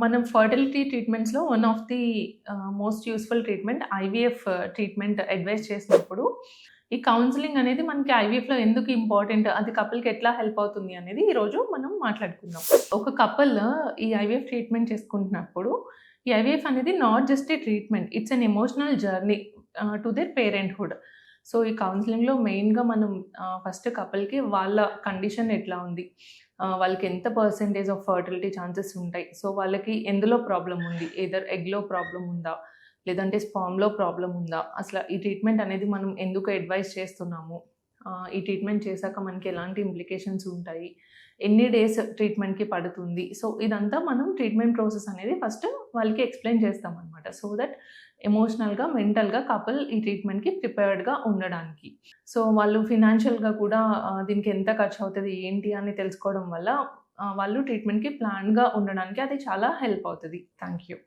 మనం ఫర్టిలిటీ ట్రీట్మెంట్స్‌లో one of the most useful treatment IVF treatment advice చేసినప్పుడు, ఈ కౌన్సెలింగ్ అనేది మనకి ఐవీఎఫ్‌లో ఎందుకు ఇంపార్టెంట్? అది కపుల్‌కి ఎట్లా హెల్ప్ అవుతుంది అనేది ఈరోజు మనం మాట్లాడుకుందాం. ఒక కపుల్ ఈ ఐవీఎఫ్ ట్రీట్మెంట్ చేసుకుంటున్నప్పుడు, ఈ ఐవీఎఫ్ అనేది not just a treatment. It's an emotional journey to their parenthood. So, ఈ కౌన్సెలింగ్‌లో మెయిన్‌గా మనం ఫస్ట్ కపుల్‌కి వాళ్ళ కండిషన్ ఎట్లా ఉంది? వాళ్ళకి ఎంత పర్సెంటేజ్ ఆఫ్ ఫర్టిలిటీ ఛాన్సెస్ ఉంటాయి. సో, వాళ్ళకి ఎందులో ప్రాబ్లమ్ ఉంది? ఎయిదర్ ఎగ్‌లో ప్రాబ్లమ్ ఉందా? లేదంటే స్పర్మ్‌లో ప్రాబ్లమ్ ఉందా? అసల ఈ ట్రీట్మెంట్ అనేది మనం ఎందుకు అడ్వైస్ చేస్తున్నాము? ఈ ట్రీట్మెంట్ చేశాక మనకి ఎలాంటి ఇంప్లికేషన్స్ ఉంటాయి? ఎన్ని డేస్ ట్రీట్మెంట్‌కి పడుతుంది? సో, ఇదంతా మనం ట్రీట్మెంట్ ప్రాసెస్ అనేది ఫస్ట్ వాళ్ళకి ఎక్స్‌ప్లెయిన్ చేస్తామనమాట. సో దట్ ఎమోషనల్‌గా, మెంటల్‌గా కపుల్ ఈ ట్రీట్మెంట్‌కి ప్రిపేర్డ్‌గా ఉండడానికి. సో, వాళ్ళు ఫినాన్షియల్‌గా కూడా దీనికి ఎంత ఖర్చవుతది, ఏంటి అని తెలుసుకోవడం వల్ల వాళ్ళు ట్రీట్మెంట్‌కి ప్లాన్‌గా ఉండడానికి అది చాలా హెల్ప్ అవుతది. Thank you.